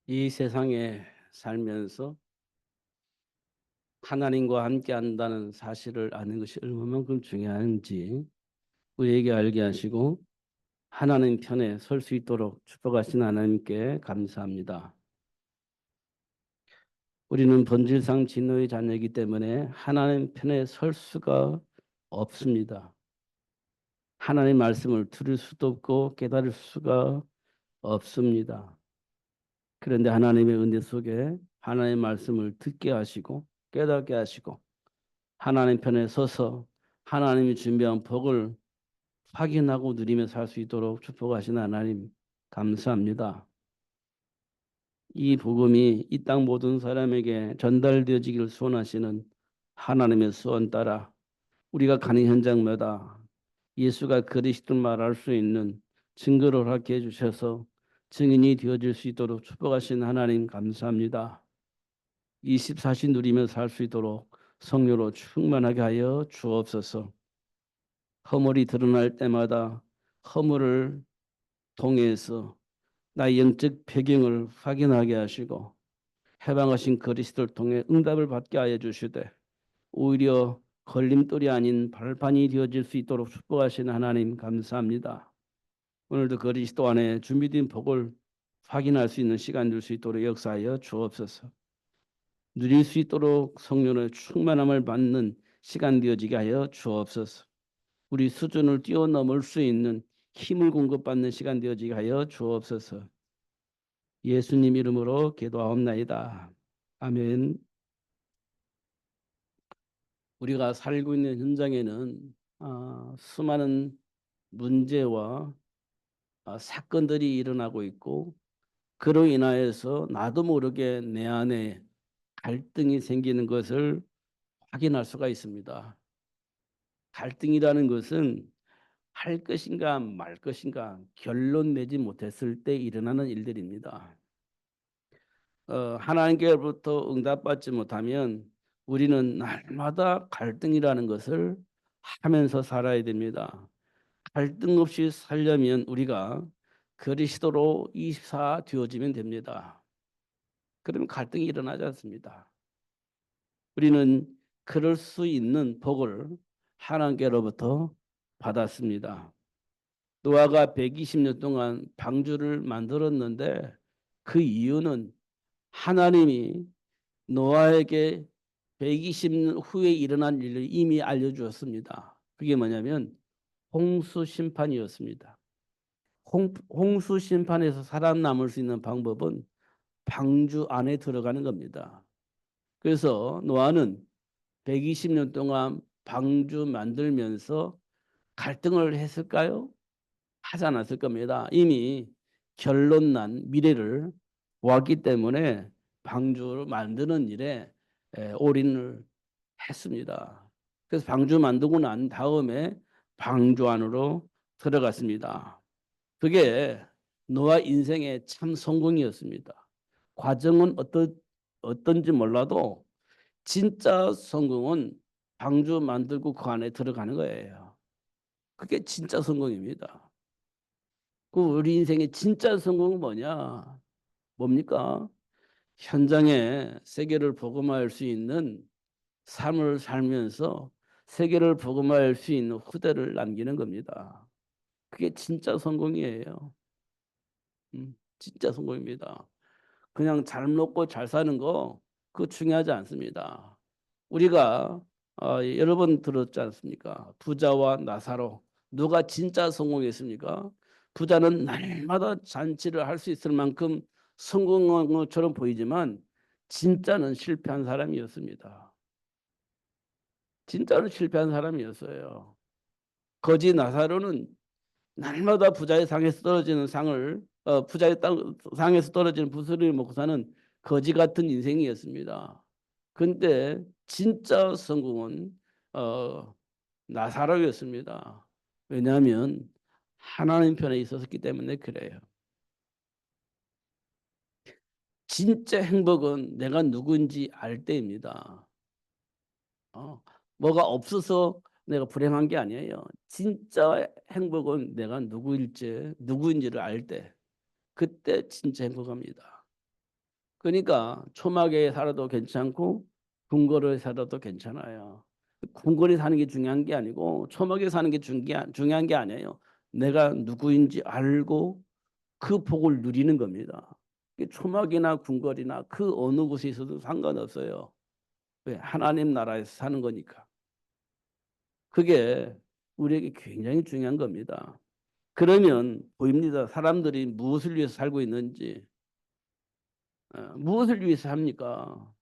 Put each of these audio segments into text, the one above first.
이 세상에 살면서 하나님과 함께 한다는 사실을 아는 것이 얼마만큼 중요한지 우리에게 알게 하시고 하나님 편에 설 수 있도록 축복하신 하나님께 감사합니다. 우리는 본질상 진노의 자녀이기 때문에 하나님 편에 설 수가 없습니다. 하나님 말씀을 들을 수도 없고 깨달을 수가 없습니다. 그런데 하나님의 은혜 속에 하나님의 말씀을 듣게 하시고 깨닫게 하시고 하나님 편에 서서 하나님이 준비한 복을 확인하고 누리며 살 수 있도록 축복하신 하나님 감사합니다. 이 복음이 이 땅 모든 사람에게 전달되어지기를 소원하시는 하나님의 소원 따라 우리가 가는 현장마다 예수가 그리스도를 말할 수 있는 증거를 하게 해주셔서 증인이 되어질 수 있도록 축복하신 하나님 감사합니다. 24시 누리며 살 수 있도록 성령으로 충만하게 하여 주옵소서. 허물이 드러날 때마다 허물을 통해서 나의 영적 배경을 확인하게 하시고 해방하신 그리스도를 통해 응답을 받게 하여 주시되 오히려 걸림돌이 아닌 발판이 되어질 수 있도록 축복하신 하나님 감사합니다. 오늘도 그리스도 안에 준비된 복을 확인할 수 있는 시간 줄 수 있도록 역사하여 주옵소서. 누릴 수 있도록 성령의 충만함을 받는 시간 되어지게 하여 주옵소서. 우리 수준을 뛰어넘을 수 있는 힘을 공급받는 시간 되어지게 하여 주옵소서. 예수님 이름으로 기도하옵나이다. 아멘. 우리가 살고 있는 현장에는 수많은 문제와 사건들이 일어나고 있고 그로 인하여서 나도 모르게 내 안에 갈등이 생기는 것을 확인할 수가 있습니다. 갈등이라는 것은 할 것인가 말 것인가 결론 내지 못했을 때 일어나는 일들입니다. 하나님께로부터 응답받지 못하면 우리는 날마다 갈등이라는 것을 하면서 살아야 됩니다. 갈등 없이 살려면 우리가 그리스도로 이사 되어지면 됩니다. 그러면 갈등이 일어나지 않습니다. 우리는 그럴 수 있는 복을 하나님께로부터 받았습니다. 노아가 120년 동안 방주를 만들었는데 그 이유는 하나님이 노아에게 120년 후에 일어난 일을 이미 알려주었습니다. 그게 뭐냐면 홍수 심판이었습니다. 홍수 심판에서 살아남을 수 있는 방법은 방주 안에 들어가는 겁니다. 그래서 노아는 120년 동안 방주 만들면서 갈등을 했을까요? 하지 않았을 겁니다. 이미 결론난 미래를 보았기 때문에 방주를 만드는 일에 올인을 했습니다. 그래서 방주 만들고 난 다음에 방주 안으로 들어갔습니다. 그게 노아 인생의 참 성공이었습니다. 과정은 어떤지 몰라도 진짜 성공은 방주 만들고 그 안에 들어가는 거예요. 그게 진짜 성공입니다. 그 우리 인생의 진짜 성공은 뭐냐? 뭡니까? 현장에 세계를 복음화할 수 있는 삶을 살면서 세계를 복음화할 수 있는 후대를 남기는 겁니다. 그게 진짜 성공이에요. 진짜 성공입니다. 그냥 잘 먹고 잘 사는 거 그거 중요하지 않습니다. 우리가 여러 번 들었지 않습니까? 부자와 나사로 누가 진짜 성공했습니까? 부자는 날마다 잔치를 할 수 있을 만큼 성공한 것처럼 보이지만 진짜는 실패한 사람이었습니다. 진짜로 실패한 사람이었어요. 거지 나사로는 날마다 부자의 상에서 떨어지는 상을 부자의 상에서 떨어지는 부스러기를 먹고 사는 거지 같은 인생이었습니다. 근데 진짜 성공은 어, 나사로였습니다. 왜냐하면 하나님 편에 있었기 때문에 그래요. 진짜 행복은 내가 누구인지 알 때입니다. 어, 뭐가 없어서 내가 불행한 게 아니에요. 진짜 행복은 내가 누구인지를 알 때, 그때 진짜 행복합니다. 그러니까 초막에 살아도 괜찮고 궁궐에 살아도 괜찮아요. 궁궐에 사는 게 중요한 게 아니고 초막에 사는 게 중요한 게 아니에요. 내가 누구인지 알고 그 복을 누리는 겁니다. 초막이나 궁궐이나 그 어느 곳에 있어도 상관없어요. 왜? 하나님 나라에서 사는 거니까. 그게 우리에게 굉장히 중요한 겁니다. 그러면 보입니다. 사람들이 무엇을 위해서 살고 있는지, 무엇을 위해서 삽니까?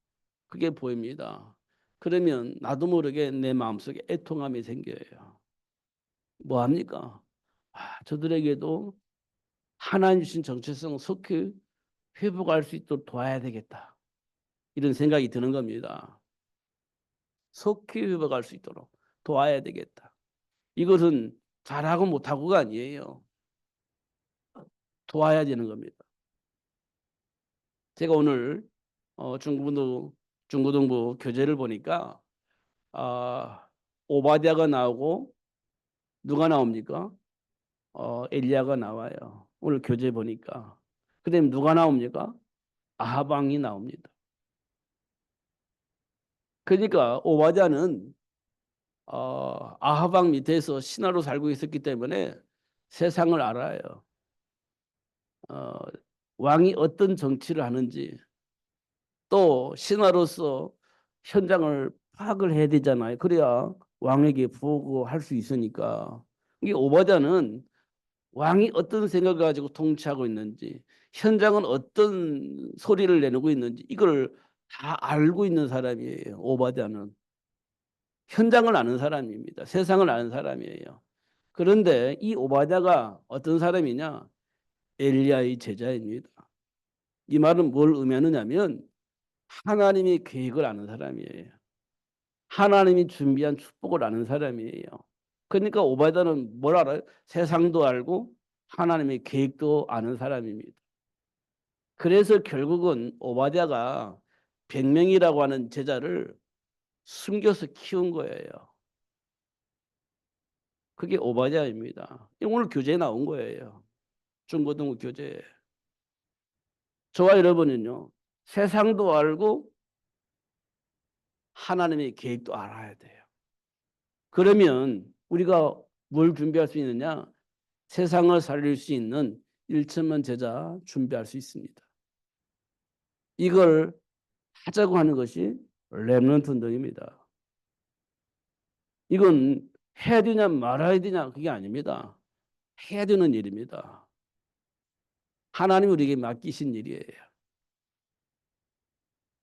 그게 보입니다. 그러면 나도 모르게 내 마음속에 애통함이 생겨요. 뭐 합니까? 저들에게도 하나님 주신 정체성 속히 회복할 수 있도록 도와야 되겠다. 이런 생각이 드는 겁니다. 속히 회복할 수 있도록 도와야 되겠다. 이것은 잘하고 못하고가 아니에요. 도와야 되는 겁니다. 제가 오늘 중고등부 교재를 보니까 오바댜가 나오고 누가 나옵니까? 엘리야가 나와요. 오늘 교재 보니까. 그다음에 누가 나옵니까? 아하방이 나옵니다. 그러니까 오바댜는 아하방 밑에서 신하로 살고 있었기 때문에 세상을 알아요. 어, 왕이 어떤 정치를 하는지 또 신하로서 현장을 파악을 해야 되잖아요. 그래야 왕에게 보고할 수 있으니까. 이게 오바댜는 왕이 어떤 생각을 가지고 통치하고 있는지, 현장은 어떤 소리를 내놓고 있는지 이걸 다 알고 있는 사람이에요. 오바댜는 현장을 아는 사람입니다. 세상을 아는 사람이에요. 그런데 이 오바댜가 어떤 사람이냐? 엘리야의 제자입니다. 이 말은 뭘 의미하느냐면 하나님의 계획을 아는 사람이에요. 하나님이 준비한 축복을 아는 사람이에요. 그러니까 오바댜는 뭘 알아요? 세상도 알고 하나님의 계획도 아는 사람입니다. 그래서 결국은 오바댜가 100명이라고 하는 제자를 숨겨서 키운 거예요. 그게 오바댜입니다. 오늘 교재에 나온 거예요. 중고등부 교재에. 저와 여러분은요. 세상도 알고 하나님의 계획도 알아야 돼요. 그러면 우리가 뭘 준비할 수 있느냐? 세상을 살릴 수 있는 1천만 제자 준비할 수 있습니다. 이걸 하자고 하는 것이 렘넌트 운동입니다. 이건 해야 되냐 말아야 되냐 그게 아닙니다. 해야 되는 일입니다. 하나님 우리에게 맡기신 일이에요.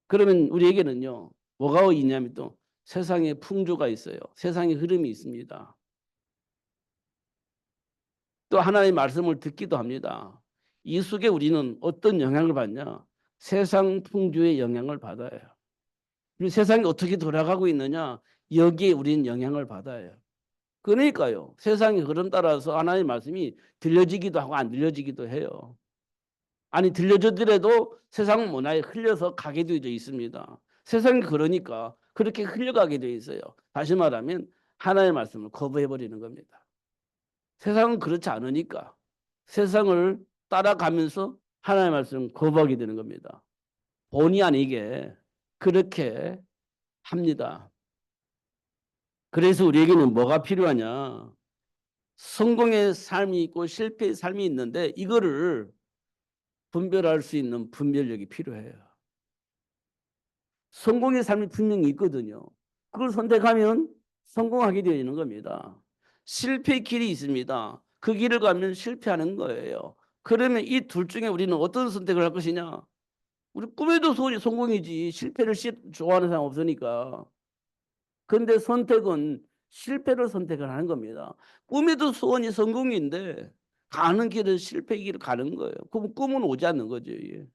그러면 우리에게는요. 뭐가 있냐면 또 세상에 풍조가 있어요. 세상의 흐름이 있습니다. 또 하나님의 말씀을 듣기도 합니다. 이 속에 우리는 어떤 영향을 받냐? 세상 풍조의 영향을 받아요. 그리고 세상이 어떻게 돌아가고 있느냐? 여기에 우리는 영향을 받아요. 그러니까요. 세상의 흐름 따라서 하나님의 말씀이 들려지기도 하고 안 들려지기도 해요. 아니 들려주더라도 세상 문화에 흘려서 가게 되어 있습니다. 세상이 그러니까 그렇게 흘려가게 되어 있어요. 다시 말하면 하나님의 말씀을 거부해버리는 겁니다. 세상은 그렇지 않으니까 세상을 따라가면서 하나님의 말씀을 거부하게 되는 겁니다. 본의 아니게 그렇게 합니다. 그래서 우리에게는 뭐가 필요하냐? 성공의 삶이 있고 실패의 삶이 있는데 이거를 분별할 수 있는 분별력이 필요해요. 성공의 삶이 분명히 있거든요. 그걸 선택하면 성공하게 되어 있는 겁니다. 실패의 길이 있습니다. 그 길을 가면 실패하는 거예요. 그러면 이 둘 중에 우리는 어떤 선택을 할 것이냐? 우리 꿈에도 소원이 성공이지 실패를 좋아하는 사람 없으니까. 그런데 선택은 실패를 선택을 하는 겁니다. 꿈에도 소원이 성공인데 가는 길은 실패의 길을 가는 거예요. 그럼 꿈은 오지 않는 거죠. 예.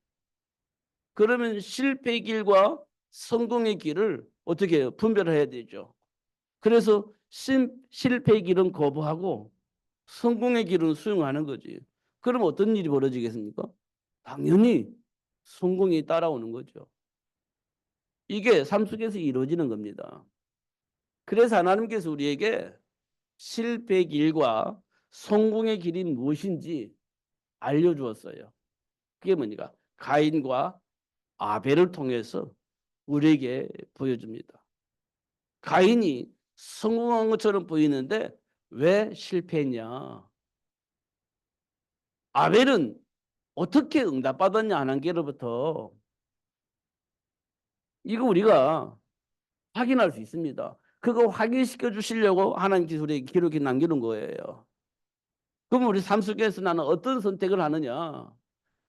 그러면 실패의 길과 성공의 길을 어떻게 해요? 분별을 해야 되죠. 그래서 실패의 길은 거부하고 성공의 길은 수용하는 거지. 그럼 어떤 일이 벌어지겠습니까? 당연히 성공이 따라오는 거죠. 이게 삶 속에서 이루어지는 겁니다. 그래서 하나님께서 우리에게 실패의 길과 성공의 길이 무엇인지 알려주었어요. 그게 뭐니까 가인과 아벨을 통해서 우리에게 보여줍니다. 가인이 성공한 것처럼 보이는데 왜 실패했냐? 아벨은 어떻게 응답받았냐 하는 게로부터 이거 우리가 확인할 수 있습니다. 그거 확인시켜 주시려고 하나님께서 우리에게 기록에 남기는 거예요. 그럼 우리 삶 속에서 나는 어떤 선택을 하느냐?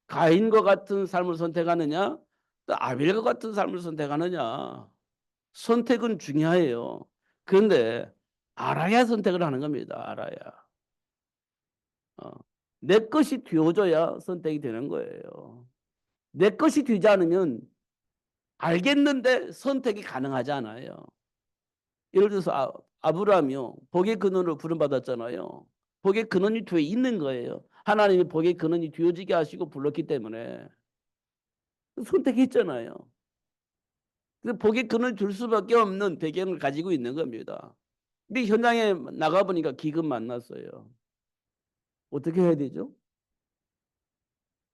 가인과 같은 삶을 선택하느냐? 또 아벨과 같은 삶을 선택하느냐? 선택은 중요해요. 그런데 알아야 선택을 하는 겁니다. 알아야. 어. 내 것이 뒤어져야 선택이 되는 거예요. 내 것이 되지 않으면 알겠는데 선택이 가능하지 않아요. 예를 들어서 아브라함이요. 복의 근원으로 부름받았잖아요. 복의 근원이 뒤에 있는 거예요. 하나님이 복의 근원이 뒤어지게 하시고 불렀기 때문에 선택했잖아요. 그래서 복의 근원을 줄 수밖에 없는 배경을 가지고 있는 겁니다. 근데 현장에 나가보니까 기근 만났어요. 어떻게 해야 되죠?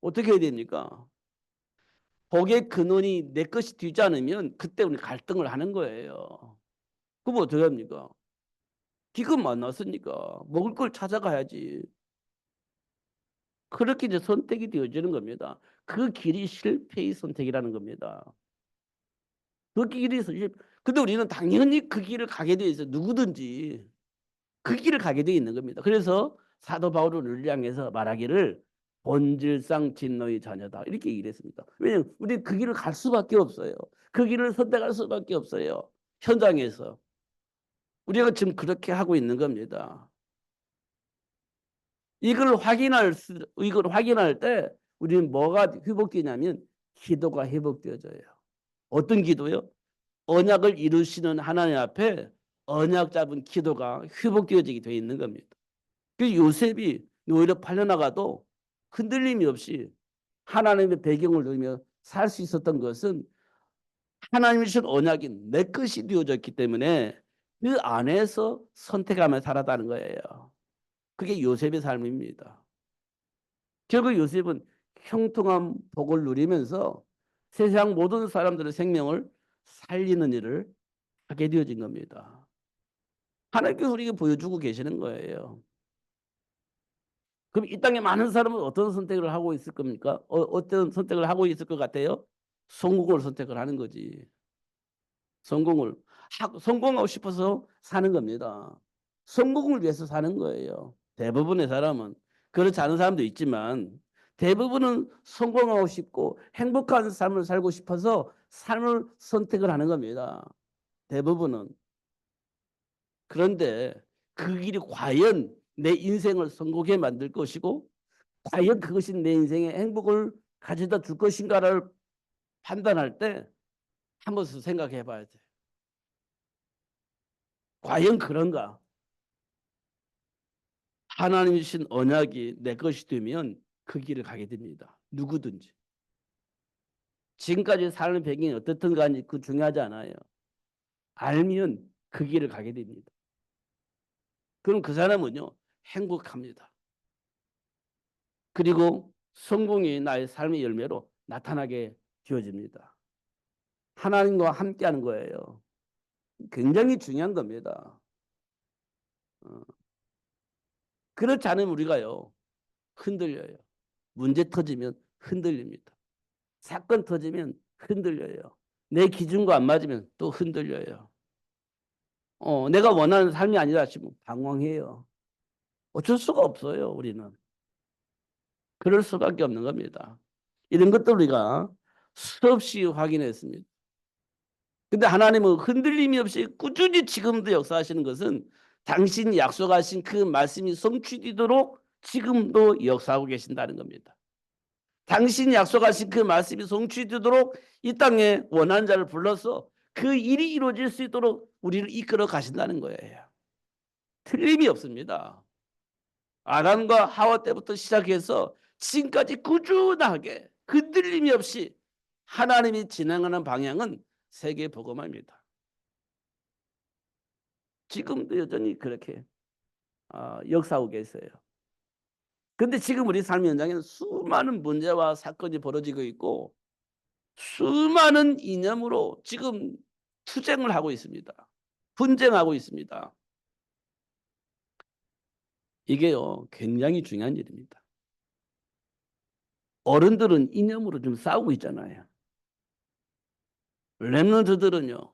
어떻게 해야 됩니까? 복의 근원이 내 것이 되지 않으면 그때 우리 갈등을 하는 거예요. 그럼 어떻게 합니까? 기근 만났으니까 먹을 걸 찾아가야지. 그렇게 이제 선택이 되어지는 겁니다. 그 길이 실패의 선택이라는 겁니다. 그 길이 근데 우리는 당연히 그 길을 가게 돼 있어요. 누구든지 그 길을 가게 돼 있는 겁니다. 그래서 사도 바울은 우리를 향해서 말하기를 본질상 진노의 자녀다 이렇게 얘기를 했습니다. 왜냐하면 우리 그 길을 갈 수밖에 없어요. 그 길을 선택할 수밖에 없어요. 현장에서 우리가 지금 그렇게 하고 있는 겁니다. 이걸 확인할 때 우리는 뭐가 회복되냐면 기도가 회복되어져요. 어떤 기도요? 언약을 이루시는 하나님 앞에 언약 잡은 기도가 회복되어지게 되어 있는 겁니다. 그 요셉이 오히려 팔려나가도 흔들림이 없이 하나님의 배경을 누리며 살 수 있었던 것은 하나님이 주신 언약이 내 것이 되어졌기 때문에 그 안에서 선택하며 살았다는 거예요. 그게 요셉의 삶입니다. 결국 요셉은 형통한 복을 누리면서 세상 모든 사람들의 생명을 살리는 일을 하게 되어진 겁니다. 하나님께서 우리에게 보여주고 계시는 거예요. 그럼 이 땅에 많은 사람은 어떤 선택을 하고 있을 겁니까? 어떤 선택을 하고 있을 것 같아요? 성공을 선택을 하는 거지. 성공하고 싶어서 사는 겁니다. 성공을 위해서 사는 거예요. 대부분의 사람은. 그렇지 않은 사람도 있지만 대부분은 성공하고 싶고 행복한 삶을 살고 싶어서 삶을 선택을 하는 겁니다. 대부분은. 그런데 그 길이 과연 내 인생을 성공하게 만들 것이고 과연 그것이 내 인생에 행복을 가져다 줄 것인가를 판단할 때 한 번씩 생각해 봐야 돼. 과연 그런가? 하나님이 주신 언약이 내 것이 되면 그 길을 가게 됩니다. 누구든지. 지금까지 사는 배경이 어떻든 간에 그 중요하지 않아요. 알면 그 길을 가게 됩니다. 그럼 그 사람은요, 행복합니다. 그리고 성공이 나의 삶의 열매로 나타나게 되어집니다. 하나님과 함께하는 거예요. 굉장히 중요한 겁니다. 그렇지 않으면 우리가요, 흔들려요. 문제 터지면 흔들립니다. 사건 터지면 흔들려요. 내 기준과 안 맞으면 또 흔들려요. 내가 원하는 삶이 아니라 싶으면 방황해요. 어쩔 수가 없어요, 우리는. 그럴 수밖에 없는 겁니다. 이런 것도 우리가 수없이 확인했습니다. 근데 하나님은 흔들림이 없이 꾸준히 지금도 역사하시는 것은 당신이 약속하신 그 말씀이 성취되도록 지금도 역사하고 계신다는 겁니다. 당신이 약속하신 그 말씀이 성취되도록 이 땅에 원하는 자를 불러서 그 일이 이루어질 수 있도록 우리를 이끌어 가신다는 거예요. 틀림이 없습니다. 아담과 하와 때부터 시작해서 지금까지 꾸준하게 흔들림이 없이 하나님이 진행하는 방향은 세계 복음화입니다. 지금도 여전히 그렇게 역사하고 계세요. 근데 지금 우리 삶 현장에는 수많은 문제와 사건이 벌어지고 있고 수많은 이념으로 지금 투쟁을 하고 있습니다. 분쟁하고 있습니다. 이게요, 굉장히 중요한 일입니다. 어른들은 이념으로 좀 싸우고 있잖아요. 랩런트들은요,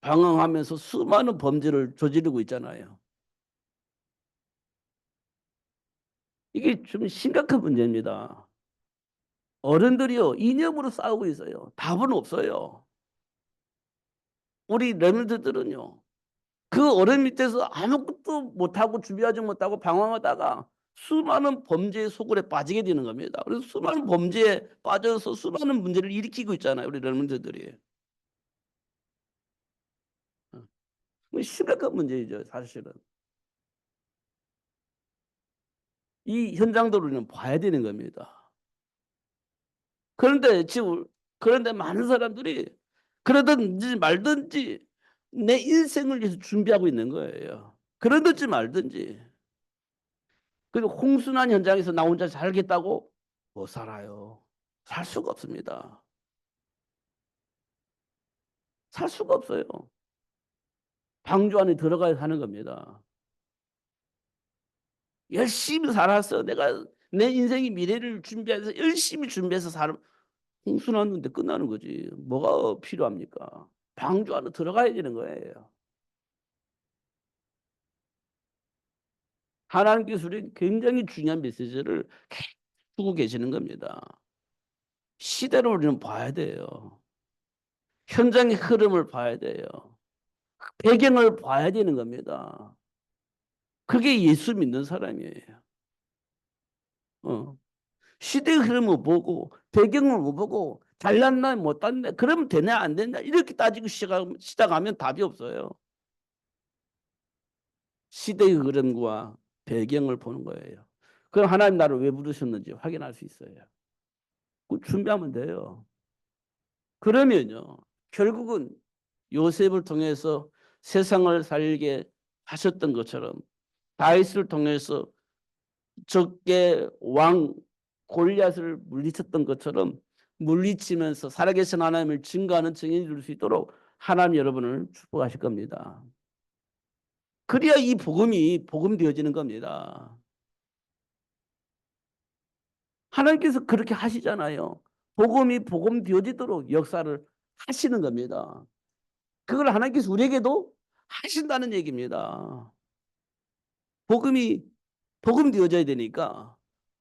방황하면서 수많은 범죄를 저지르고 있잖아요. 이게 좀 심각한 문제입니다. 어른들이요, 이념으로 싸우고 있어요. 답은 없어요. 우리 랩런트들은요, 그 어른 밑에서 아무것도 못하고 준비하지 못하고 방황하다가 수많은 범죄의 소굴에 빠지게 되는 겁니다. 그래서 수많은 범죄에 빠져서 수많은 문제를 일으키고 있잖아요. 우리 랩런트들이. 심각한 문제이죠, 사실은. 이 현장도를 우리는 봐야 되는 겁니다. 그런데 지금 그런데 많은 사람들이 그러든지 말든지 내 인생을 위해서 준비하고 있는 거예요. 그러든지 말든지. 그리고 홍순환 현장에서 나 혼자 살겠다고 못 살아요. 살 수가 없습니다. 살 수가 없어요. 방주 안에 들어가야 사는 겁니다. 열심히 살았어. 내가 내 인생의 미래를 준비해서 열심히 준비해서 살 홍순환인데 끝나는 거지. 뭐가 필요합니까? 방주 안에 들어가야 되는 거예요. 하나님께서 우리 굉장히 중요한 메시지를 계속 주고 계시는 겁니다. 시대를 우리는 봐야 돼요. 현장의 흐름을 봐야 돼요. 배경을 봐야 되는 겁니다. 그게 예수 믿는 사람이에요. 어. 시대의 흐름을 보고 배경을 못 보고 잘났나 못났나 그러면 되냐 안 되냐 이렇게 따지고 시작하면 답이 없어요. 시대의 흐름과 배경을 보는 거예요. 그럼 하나님 나를 왜 부르셨는지 확인할 수 있어요. 그 준비하면 돼요. 그러면요. 결국은 요셉을 통해서 세상을 살게 하셨던 것처럼 다윗을 통해서 적게 왕 골리앗을 물리쳤던 것처럼 물리치면서 살아계신 하나님을 증거하는 증인이 될 수 있도록 하나님 여러분을 축복하실 겁니다. 그래야 이 복음이 복음되어지는 겁니다. 하나님께서 그렇게 하시잖아요. 복음이 복음되어지도록 역사를 하시는 겁니다. 그걸 하나님께서 우리에게도 하신다는 얘기입니다. 복음이 복음되어져야 되니까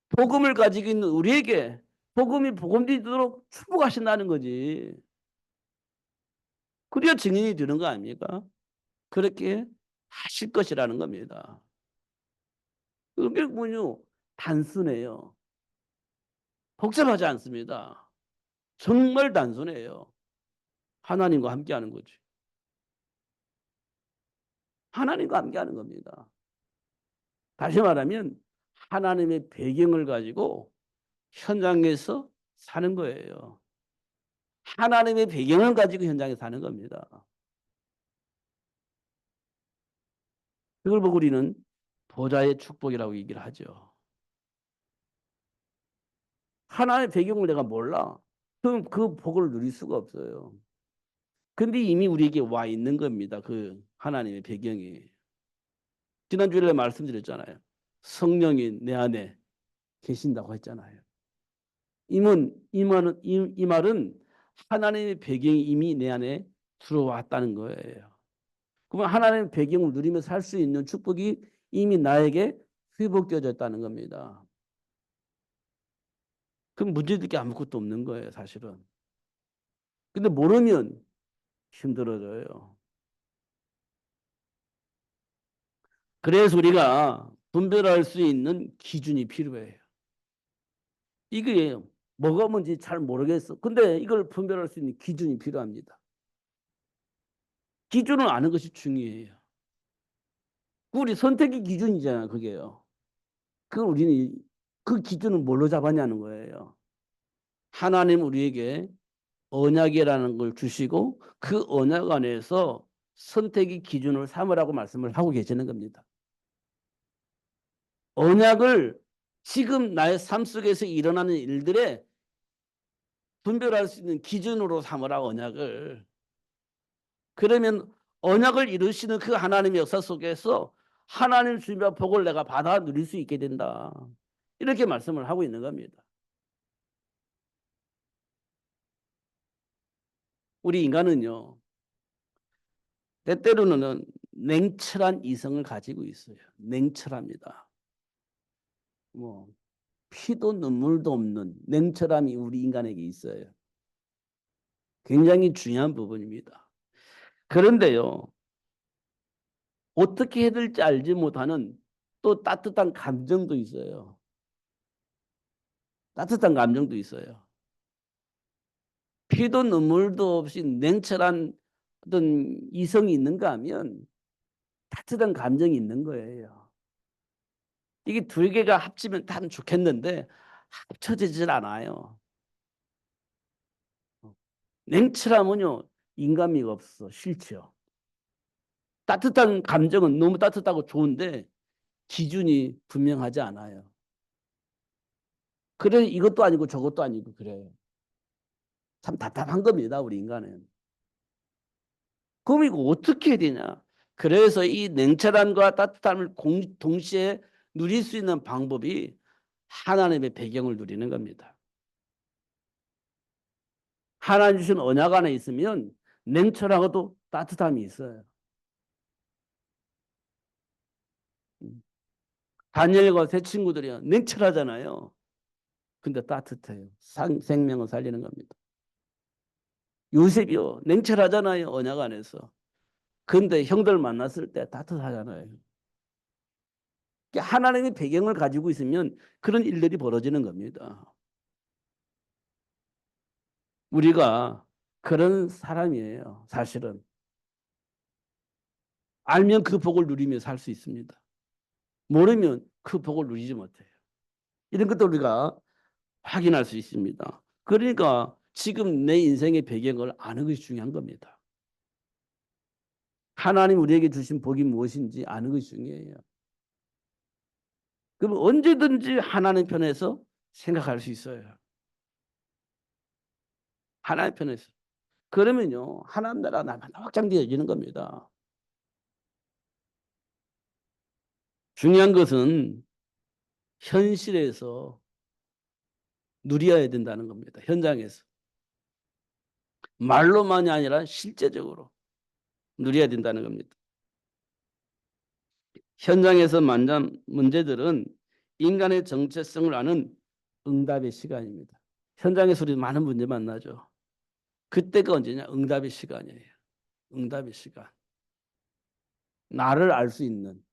복음을 가지고 있는 우리에게 복음이 복음되도록 축복하신다는 거지. 그래야 증인이 되는 거 아닙니까? 그렇게 하실 것이라는 겁니다. 그게 뭐냐? 단순해요. 복잡하지 않습니다. 정말 단순해요. 하나님과 함께하는 거지. 하나님과 함께하는 겁니다. 다시 말하면 하나님의 배경을 가지고 현장에서 사는 거예요. 하나님의 배경을 가지고 현장에 사는 겁니다. 그걸 보고 우리는 보좌의 축복이라고 얘기를 하죠. 하나님의 배경을 내가 몰라. 그럼 그 복을 누릴 수가 없어요. 근데 이미 우리에게 와 있는 겁니다. 그 하나님의 배경이. 지난주에 말씀드렸잖아요. 성령이 내 안에 계신다고 했잖아요. 이 말은 하나님의 배경이 이미 내 안에 들어왔다는 거예요. 그러면 하나님의 배경을 누리며 살 수 있는 축복이 이미 나에게 회복되어졌다는 겁니다. 그럼 문제될 게 아무것도 없는 거예요, 사실은. 근데 모르면 힘들어져요. 그래서 우리가 분별할 수 있는 기준이 필요해요. 이게 뭐가 뭔지 잘 모르겠어. 근데 이걸 분별할 수 있는 기준이 필요합니다. 기준을 아는 것이 중요해요. 우리 선택의 기준이잖아요, 그게요. 그걸 우리는 그 기준을 뭘로 잡았냐는 거예요. 하나님 우리에게 언약이라는 걸 주시고 그 언약 안에서 선택의 기준을 삼으라고 말씀을 하고 계시는 겁니다. 언약을 지금 나의 삶 속에서 일어나는 일들에 분별할 수 있는 기준으로 삼으라, 언약을. 그러면 언약을 이루시는 그 하나님의 역사 속에서 하나님 주님의 복을 내가 받아 누릴 수 있게 된다. 이렇게 말씀을 하고 있는 겁니다. 우리 인간은요, 때때로는 냉철한 이성을 가지고 있어요. 냉철합니다. 뭐 피도 눈물도 없는 냉철함이 우리 인간에게 있어요. 굉장히 중요한 부분입니다. 그런데요, 어떻게 해야 될지 알지 못하는 또 따뜻한 감정도 있어요. 따뜻한 감정도 있어요. 피도 눈물도 없이 냉철한 어떤 이성이 있는가 하면 따뜻한 감정이 있는 거예요. 이게 두 개가 합치면 참 좋겠는데 합쳐지질 않아요. 냉철하면요, 인간미가 없어. 싫죠. 따뜻한 감정은 너무 따뜻하고 좋은데 기준이 분명하지 않아요. 그래, 이것도 아니고 저것도 아니고 그래요. 참 답답한 겁니다, 우리 인간은. 그럼 이거 어떻게 해야 되냐? 그래서 이 냉철함과 따뜻함을 동시에 누릴 수 있는 방법이 하나님의 배경을 누리는 겁니다. 하나님 주신 언약 안에 있으면 냉철하고도 따뜻함이 있어요. 다니엘과 세 친구들이 냉철하잖아요. 근데 따뜻해요. 생명을 살리는 겁니다. 요셉이요, 냉철하잖아요, 언약 안에서. 근데 형들 만났을 때 따뜻하잖아요. 하나님의 배경을 가지고 있으면 그런 일들이 벌어지는 겁니다. 우리가 그런 사람이에요. 사실은. 알면 그 복을 누리며 살 수 있습니다. 모르면 그 복을 누리지 못해요. 이런 것도 우리가 확인할 수 있습니다. 그러니까 지금 내 인생의 배경을 아는 것이 중요한 겁니다. 하나님 우리에게 주신 복이 무엇인지 아는 것이 중요해요. 그럼 언제든지 하나님 편에서 생각할 수 있어요. 하나님 편에서. 그러면요, 하나님 나라가 날마다 확장되어지는 겁니다. 중요한 것은 현실에서 누려야 된다는 겁니다. 현장에서. 말로만이 아니라 실제적으로 누려야 된다는 겁니다. 현장에서 만난 문제들은 인간의 정체성을 아는 응답의 시간입니다. 현장에서 우리 많은 문제 만나죠. 그때가 언제냐? 응답의 시간이에요. 응답의 시간. 나를 알 수 있는,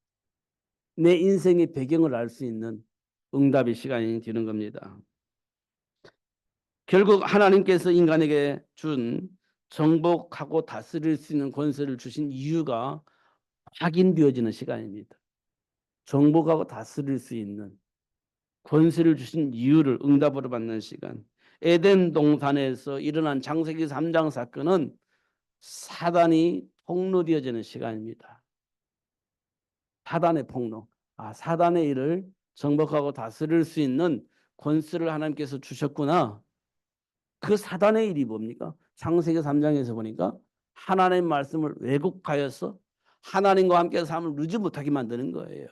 내 인생의 배경을 알 수 있는 응답의 시간이 되는 겁니다. 결국 하나님께서 인간에게 준 정복하고 다스릴 수 있는 권세를 주신 이유가 확인되어지는 시간입니다. 정복하고 다스릴 수 있는 권세를 주신 이유를 응답으로 받는 시간. 에덴 동산에서 일어난 창세기 3장 사건은 사단이 폭로되어지는 시간입니다. 사단의 폭로. 사단의 일을 정복하고 다스릴 수 있는 권세를 하나님께서 주셨구나. 그 사단의 일이 뭡니까? 창세기 3장에서 보니까 하나님의 말씀을 왜곡하여서 하나님과 함께 삶을 누리지 못하게 만드는 거예요.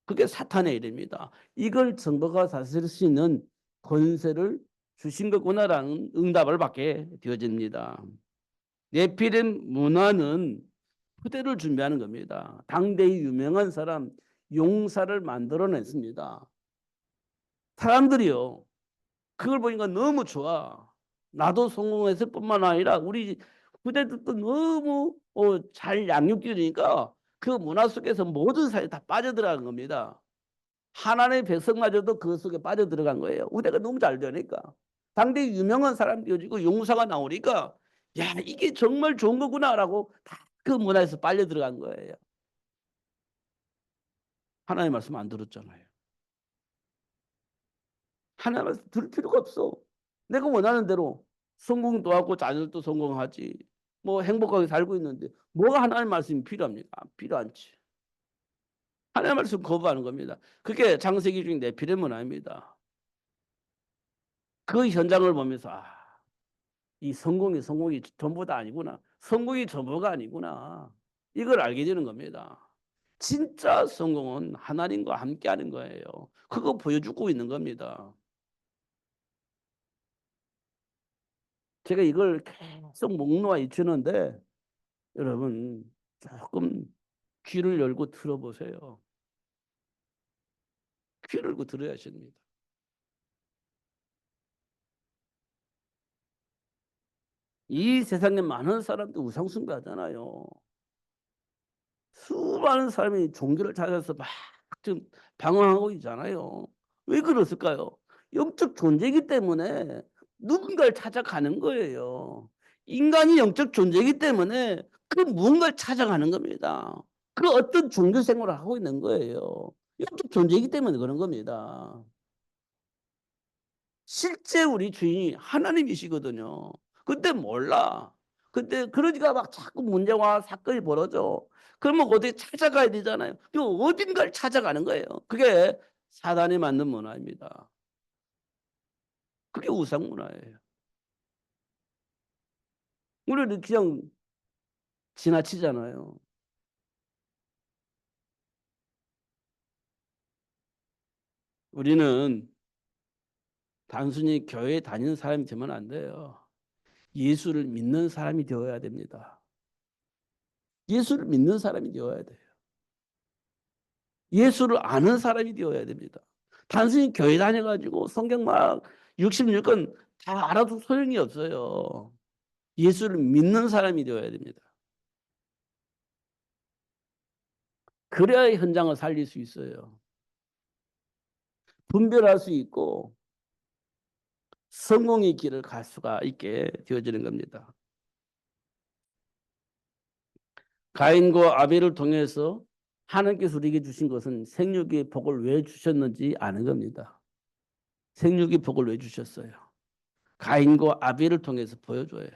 그게 사탄의 일입니다. 이걸 정복하고 다스릴 수 있는 권세를 주신 거구나라는 응답을 받게 되어집니다. 네피림 문화는 후대를 준비하는 겁니다. 당대의 유명한 사람 용사를 만들어냈습니다. 사람들이요, 그걸 보니까 너무 좋아. 나도 성공했을 뿐만 아니라 우리 후대들도 너무 잘 양육되니까 그 문화 속에서 모든 사람이 다 빠져들어간 겁니다. 하나님의 백성마저도 그 속에 빠져들어간 거예요. 후대가 너무 잘 되니까. 당대 유명한 사람 되어지고 용사가 나오니까 야, 이게 정말 좋은 거구나라고 다 그 문화에서 빨려 들어간 거예요. 하나님의 말씀 안 들었잖아요. 하나님의 말씀 들을 필요가 없어. 내가 원하는 대로 성공도 하고 자녀도 성공하지. 뭐 행복하게 살고 있는데 뭐가 하나님 말씀이 필요합니까? 필요하지. 하나님 말씀 거부하는 겁니다. 그게 창세기 중에 네피렘 문화입니다. 그 현장을 보면서 이 성공이 전부 다 아니구나. 성공이 전부가 아니구나. 이걸 알게 되는 겁니다. 진짜 성공은 하나님과 함께하는 거예요. 그거 보여주고 있는 겁니다. 제가 이걸 계속 목놓아 주는데 여러분 조금 귀를 열고 들어보세요. 귀를 열고 들어야 하십니다. 이 세상에 많은 사람들 우상숭배하잖아요. 수많은 사람이 종교를 찾아서 막 지금 방황하고 있잖아요. 왜 그랬을까요? 영적 존재이기 때문에 누군가를 찾아가는 거예요. 인간이 영적 존재이기 때문에 그 무언가를 찾아가는 겁니다. 그 어떤 종교 생활을 하고 있는 거예요. 영적 존재이기 때문에 그런 겁니다. 실제 우리 주인이 하나님이시거든요. 근데 몰라. 근데 그러니까 막 자꾸 문제와 사건이 벌어져. 그러면 어디 찾아가야 되잖아요. 그 어딘가를 찾아가는 거예요. 그게 사단이 만든 문화입니다. 그게 우상 문화예요. 우리는 그냥 지나치잖아요. 우리는 단순히 교회에 다니는 사람이 되면 안 돼요. 예수를 믿는 사람이 되어야 됩니다. 예수를 믿는 사람이 되어야 돼요. 예수를 아는 사람이 되어야 됩니다. 단순히 교회 다녀가지고 성경 막 66권 다 알아도 소용이 없어요. 예수를 믿는 사람이 되어야 됩니다. 그래야 현장을 살릴 수 있어요. 분별할 수 있고 성공의 길을 갈 수가 있게 되어지는 겁니다. 가인과 아벨을 통해서 하나님께서 우리에게 주신 것은 생육의 복을 왜 주셨는지 아는 겁니다. 생육의 복을 왜 주셨어요? 가인과 아벨을 통해서 보여줘요.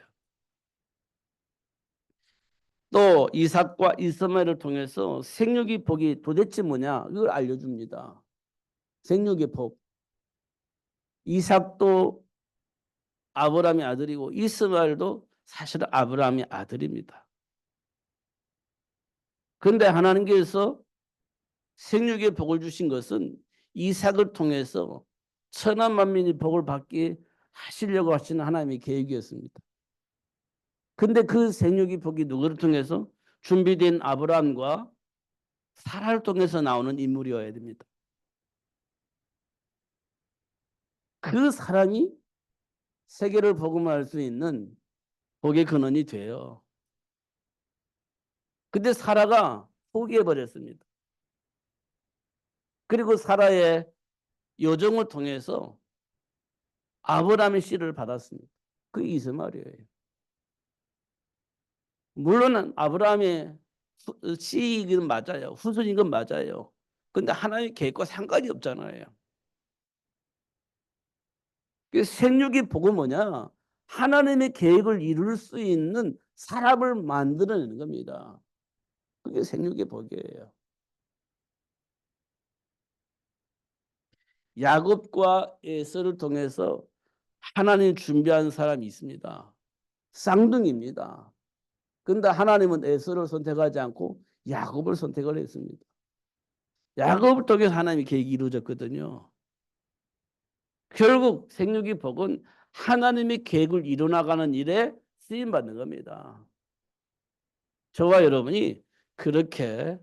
또 이삭과 이스마엘을 통해서 생육의 복이 도대체 뭐냐 이걸 알려줍니다. 생육의 복. 이삭도 아브라함의 아들이고 이스마엘도 사실은 아브라함의 아들입니다. 그런데 하나님께서 생육의 복을 주신 것은 이삭을 통해서 천한 만민이 복을 받게 하시려고 하시는 하나님의 계획이었습니다. 근데 그 생육의 복이 누구를 통해서 준비된 아브라함과 사라를 통해서 나오는 인물이어야 됩니다. 그 사람이 세계를 복음할 수 있는 복의 근원이 돼요. 근데 사라가 포기해버렸습니다. 그리고 사라의 요정을 통해서 아브라함의 씨를 받았습니다. 그 이스마엘이에요. 물론 아브라함의 씨이긴 맞아요. 후손인 건 맞아요. 근데 하나님의 계획과 상관이 없잖아요. 생육의 복은 뭐냐? 하나님의 계획을 이룰 수 있는 사람을 만들어내는 겁니다. 그게 생육의 복이에요. 야곱과 에서를 통해서 하나님이 준비한 사람이 있습니다. 쌍둥이입니다. 그런데 하나님은 에서를 선택하지 않고 야곱을 선택을 했습니다. 야곱을 통해서 하나님의 계획이 이루어졌거든요. 결국 생육의 복은 하나님의 계획을 이뤄나가는 일에 쓰임받는 겁니다. 저와 여러분이 그렇게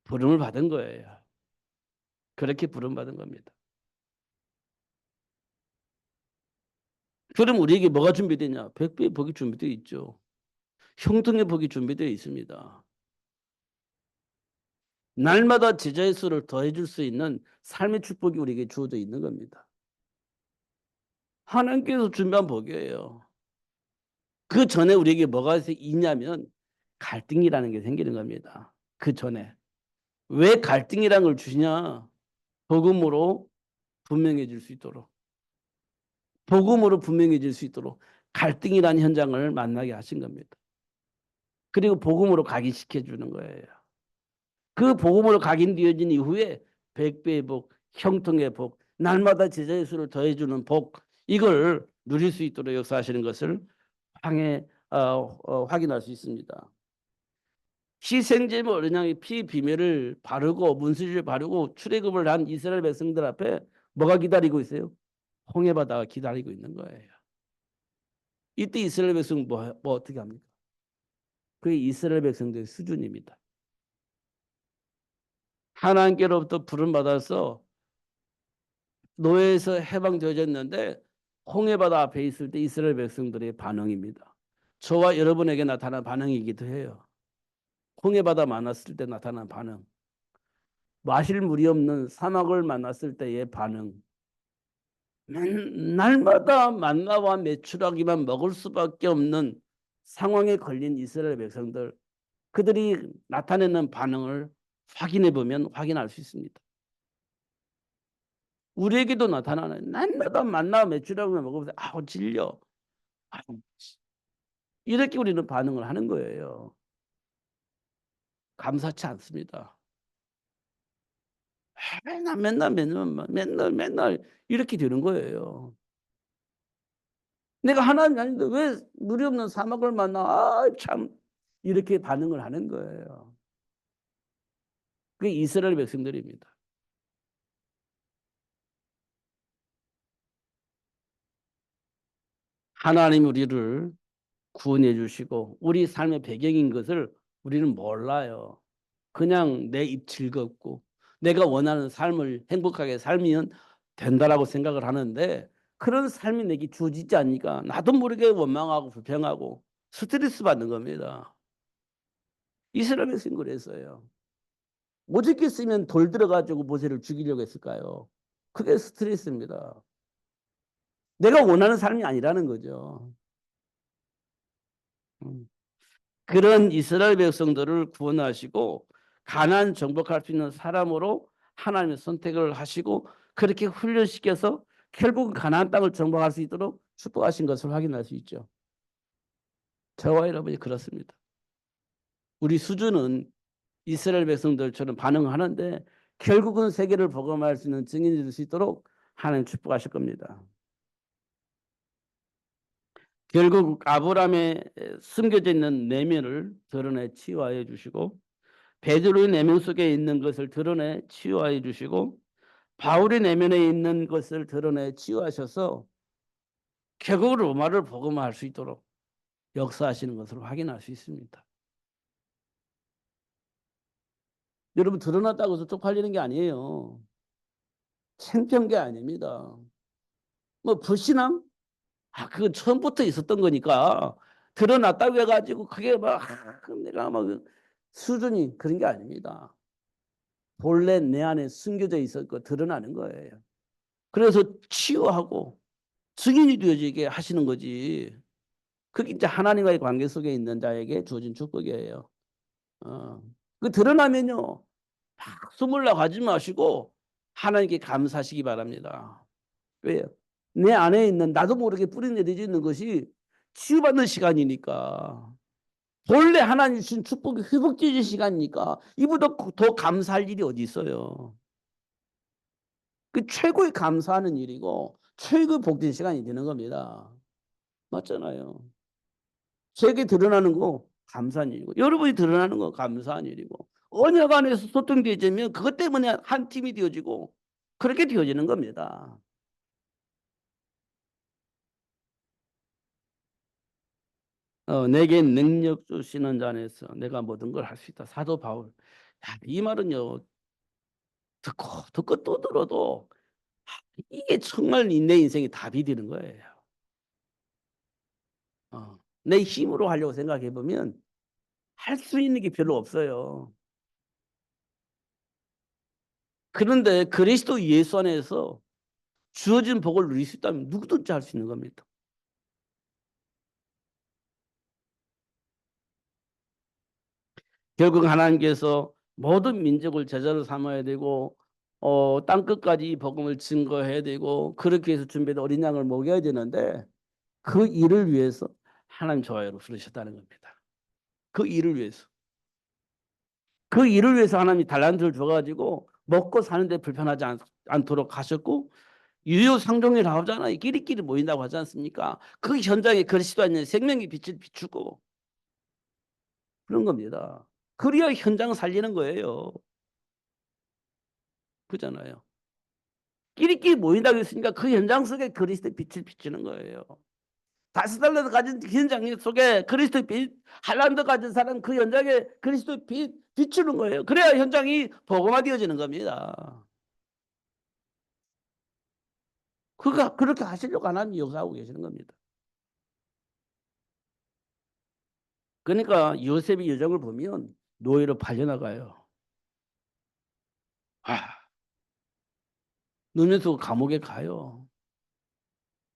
부름을 받은 거예요. 그렇게 부름받은 겁니다. 그럼 우리에게 뭐가 준비되냐? 백배의 복이 준비되어 있죠. 형통의 복이 준비되어 있습니다. 날마다 제자의 수를 더해줄 수 있는 삶의 축복이 우리에게 주어져 있는 겁니다. 하나님께서 준비한 복이에요. 그 전에 우리에게 뭐가 있냐면 갈등이라는 게 생기는 겁니다. 그 전에. 왜 갈등이라는 걸 주시냐? 복음으로 분명해질 수 있도록. 복음으로 분명해질 수 있도록 갈등이라는 현장을 만나게 하신 겁니다. 그리고 복음으로 각인시켜 주는 거예요. 그 복음으로 각인되어진 이후에 백배의 복, 형통의 복, 날마다 제자의 수를 더해주는 복, 이걸 누릴 수 있도록 역사하시는 것을 확인할 수 있습니다. 희생제물 어린 양의 피 비매를 바르고 문수지를 바르고 출애굽을 한 이스라엘 백성들 앞에 뭐가 기다리고 있어요? 홍해바다가 기다리고 있는 거예요. 이때 이스라엘 백성 뭐 어떻게 합니까? 그게 이스라엘 백성들의 수준입니다. 하나님께로부터 부름 받아서 노예에서 해방되어졌는데 홍해바다 앞에 있을 때 이스라엘 백성들의 반응입니다. 저와 여러분에게 나타난 반응이기도 해요. 홍해바다 만났을 때 나타난 반응. 마실 물이 없는 사막을 만났을 때의 반응. 날마다 만나와 메추라기만 먹을 수밖에 없는 상황에 걸린 이스라엘 백성들. 그들이 나타내는 반응을 확인해 보면 확인할 수 있습니다. 우리에게도 나타나는 날마다 만나 메추라기만 먹으면서 아우 질려. 아우, 이렇게 우리는 반응을 하는 거예요. 감사치 않습니다. 맨날 이렇게 되는 거예요. 내가 하나님이 아닌데 왜 물이 없는 사막을 만나? 아, 참 이렇게 반응을 하는 거예요. 그게 이스라엘 백성들입니다. 하나님 우리를 구원해 주시고 우리 삶의 배경인 것을 우리는 몰라요. 그냥 내 입 즐겁고 내가 원하는 삶을 행복하게 살면 된다라고 생각을 하는데 그런 삶이 내게 주어지지 않으니까 나도 모르게 원망하고 불평하고 스트레스 받는 겁니다. 이스라엘 백성이 그랬어요. 오죽 했으면 돌 들어가지고 모세를 죽이려고 했을까요? 그게 스트레스입니다. 내가 원하는 삶이 아니라는 거죠. 음. 그런 이스라엘 백성들을 구원하시고 가나안 정복할 수 있는 사람으로 하나님의 선택을 하시고 그렇게 훈련시켜서 결국 가나안 땅을 정복할 수 있도록 축복하신 것을 확인할 수 있죠. 저와 여러분이 그렇습니다. 우리 수준은 이스라엘 백성들처럼 반응하는데 결국은 세계를 복음할 수 있는 증인이 될 수 있도록 하나님 축복하실 겁니다. 결국 아브라함의 숨겨져 있는 내면을 드러내 치유하여 주시고 베드로의 내면 속에 있는 것을 드러내 치유하여 주시고 바울의 내면에 있는 것을 드러내 치유하셔서 결국 로마를 복음화할 수 있도록 역사하시는 것을 확인할 수 있습니다. 여러분 드러났다고 해서 쪽팔리는 게 아니에요. 창피한 게 아닙니다. 뭐 불신앙? 그건 처음부터 있었던 거니까 드러났다고 해가지고 그게 막 내가 막 수준이 그런 게 아닙니다. 본래 내 안에 숨겨져 있었고 드러나는 거예요. 그래서 치유하고 증인이 되어지게 하시는 거지. 그게 이제 하나님과의 관계 속에 있는 자에게 주어진 축복이에요. 어. 그 드러나면요. 막 숨으려고 하지 마시고 하나님께 감사하시기 바랍니다. 왜요? 내 안에 있는 나도 모르게 뿌리내리지 있는 것이 치유받는 시간이니까. 본래 하나님 주신 축복이 회복되는 시간이니까 이보다 더 감사할 일이 어디 있어요. 그 최고의 감사하는 일이고 최고의 복된 시간이 되는 겁니다. 맞잖아요. 제게 드러나는 거 감사한 일이고 여러분이 드러나는 거 감사한 일이고 언약 안에서 소통되어지면 그것 때문에 한 팀이 되어지고 그렇게 되어지는 겁니다. 내게 능력 주시는 자 안에서 내가 모든 걸 할 수 있다. 사도 바울. 야, 이 말은요. 듣고 또 들어도 이게 정말 내 인생의 답이 되는 거예요. 내 힘으로 하려고 생각해 보면 할 수 있는 게 별로 없어요. 그런데 그리스도 예수 안에서 주어진 복을 누릴 수 있다면 누구든지 할 수 있는 겁니다. 결국 하나님께서 모든 민족을 제자로 삼아야 되고 땅 끝까지 복음을 증거해야 되고 그렇게 해서 준비된 어린 양을 먹여야 되는데 그 일을 위해서 하나님 좋아요로 부르셨다는 겁니다. 그 일을 위해서. 그 일을 위해서 하나님이 달란트를 줘가지고 먹고 사는데 불편하지 않도록 하셨고, 유효상종이라고 하잖아요. 끼리끼리 모인다고 하지 않습니까? 그 현장에 그리스도 안에 생명의 빛을 비추고 그런 겁니다. 그래야 현장 살리는 거예요. 그잖아요. 끼리끼리 모인다고 했으니까 그 현장 속에 그리스도의 빛을 비추는 거예요. 5달러 가진 현장 속에 그리스도의 빛, 한란더 가진 사람 그 현장에 그리스도의 빛 비추는 거예요. 그래야 현장이 복음화되어지는 겁니다. 그가 그렇게 하시려고 하나님이 역사하고 계시는 겁니다. 그러니까 요셉의 여정을 보면 노예로 팔려나가요. 아, 누면서 감옥에 가요.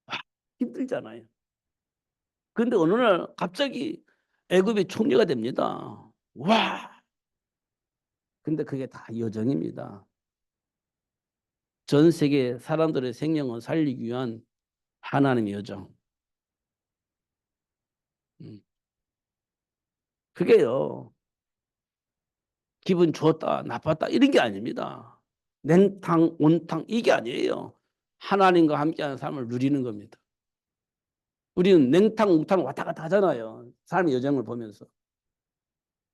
아, 힘들잖아요. 근데 어느 날 갑자기 애굽의 총리가 됩니다. 와! 근데 그게 다 여정입니다. 전 세계 사람들의 생명을 살리기 위한 하나님의 여정. 음. 그게요. 기분 좋았다, 나빴다 이런 게 아닙니다. 냉탕, 온탕 이게 아니에요. 하나님과 함께하는 삶을 누리는 겁니다. 우리는 냉탕, 온탕 왔다 갔다 하잖아요. 삶의 여정을 보면서.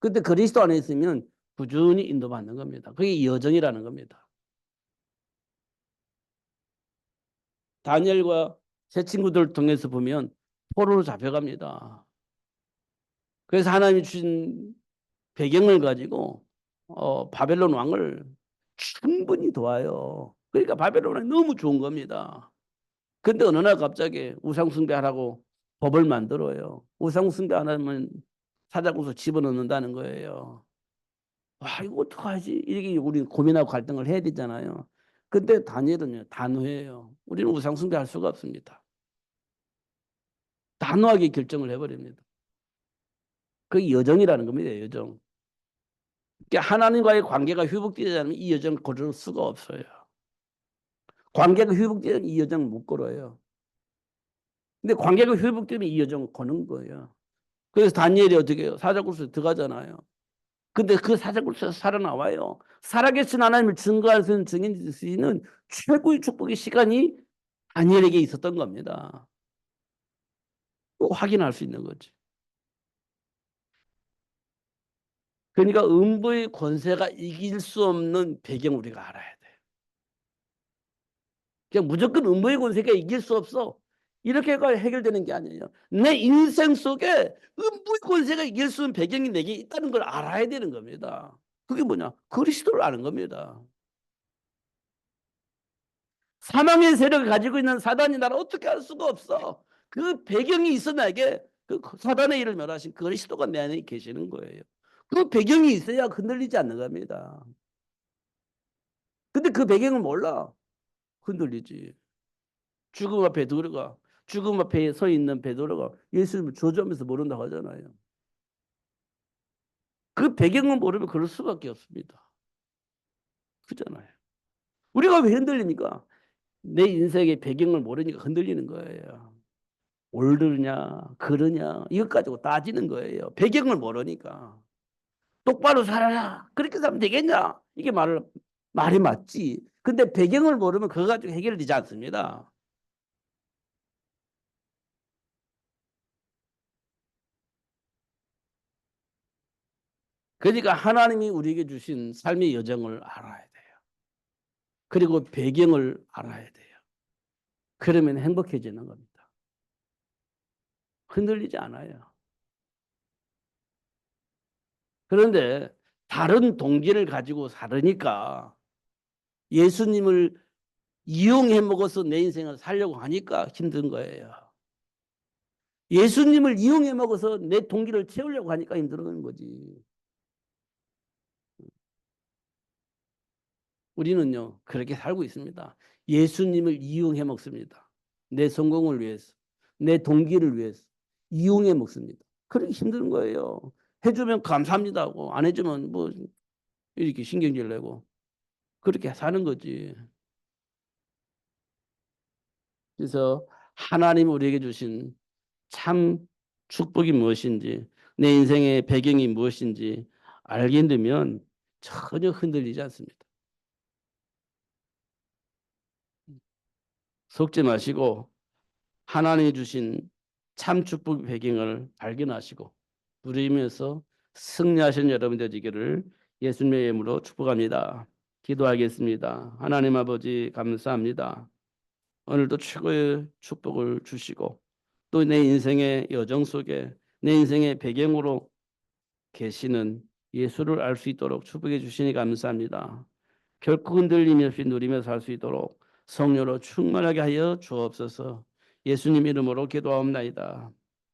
근데 그리스도 안에 있으면 꾸준히 인도받는 겁니다. 그게 여정이라는 겁니다. 다니엘과 새 친구들을 통해서 보면 포로로 잡혀갑니다. 그래서 하나님이 주신 배경을 가지고 바벨론 왕을 충분히 도와요. 그러니까 바벨론 왕이 너무 좋은 겁니다. 근데 어느 날 갑자기 우상숭배하라고 법을 만들어요. 우상숭배 안 하면 사자굴에서 집어넣는다는 거예요. 와, 이거 어떡하지? 이렇게 우리 고민하고 갈등을 해야 되잖아요. 근데 다니엘은요, 단호해요. 우리는 우상숭배할 수가 없습니다. 단호하게 결정을 해버립니다. 그게 여정이라는 겁니다, 여정. 그러니까 하나님과의 관계가 회복되지 않으면 이 여정을 걸을 수가 없어요. 관계가 회복되지 않으면 이 여정을 못 걸어요. 근데 관계가 회복되면 이 여정을 거는 거예요. 그래서 다니엘이 어떻게 해요? 사자굴소에 들어가잖아요. 근데 그 사자굴소에서 살아나와요. 살아계신 하나님을 증거할 수 있는 증인일 수 있는 최고의 축복의 시간이 다니엘에게 있었던 겁니다. 또 확인할 수 있는 거지. 그러니까 음부의 권세가 이길 수 없는 배경 우리가 알아야 돼. 그냥 무조건 음부의 권세가 이길 수 없어. 이렇게가 해결되는 게 아니에요. 내 인생 속에 음부의 권세가 이길 수 있는 배경이 내게 있다는 걸 알아야 되는 겁니다. 그게 뭐냐? 그리스도를 아는 겁니다. 사망의 세력을 가지고 있는 사단이 나를 어떻게 할 수가 없어. 그 배경이 있어 나에게 그 사단의 일을 멸하신 그리스도가 내 안에 계시는 거예요. 그 배경이 있어야 흔들리지 않는 겁니다. 근데 그 배경을 몰라. 흔들리지. 죽음 앞에 들어가. 죽음 앞에 서 있는 베드로가 예수님을 저주하면서 모른다고 하잖아요. 그 배경을 모르면 그럴 수밖에 없습니다. 그잖아요. 우리가 왜 흔들립니까? 내 인생의 배경을 모르니까 흔들리는 거예요. 옳으냐, 그러냐, 이것 가지고 따지는 거예요. 배경을 모르니까. 똑바로 살아라. 그렇게 살면 되겠냐? 이게 말이 맞지. 근데 배경을 모르면 그거 가지고 해결되지 않습니다. 그러니까 하나님이 우리에게 주신 삶의 여정을 알아야 돼요. 그리고 배경을 알아야 돼요. 그러면 행복해지는 겁니다. 흔들리지 않아요. 그런데 다른 동기를 가지고 살으니까 예수님을 이용해 먹어서 내 인생을 살려고 하니까 힘든 거예요. 예수님을 이용해 먹어서 내 동기를 채우려고 하니까 힘들어하는 거지. 우리는요, 그렇게 살고 있습니다. 예수님을 이용해 먹습니다. 내 성공을 위해서, 내 동기를 위해서 이용해 먹습니다. 그렇게 힘든 거예요. 해주면 감사합니다 하고 안 해주면 뭐 이렇게 신경질 내고 그렇게 사는 거지. 그래서 하나님 우리에게 주신 참 축복이 무엇인지 내 인생의 배경이 무엇인지 알게 되면 전혀 흔들리지 않습니다. 속지 마시고 하나님이 주신 참 축복의 배경을 발견하시고 누리면서 승리하신 여러분 되시기를 예수님의 이름으로 축복합니다. 기도하겠습니다. 하나님 아버지 감사합니다. 오늘도 최고의 축복을 주시고 또 내 인생의 여정 속에 내 인생의 배경으로 계시는 예수를 알 수 있도록 축복해 주시니 감사합니다. 결코 흔들림이 없이 누리며 살 수 있도록 성령으로 충만하게 하여 주옵소서. 예수님 이름으로 기도하옵나이다.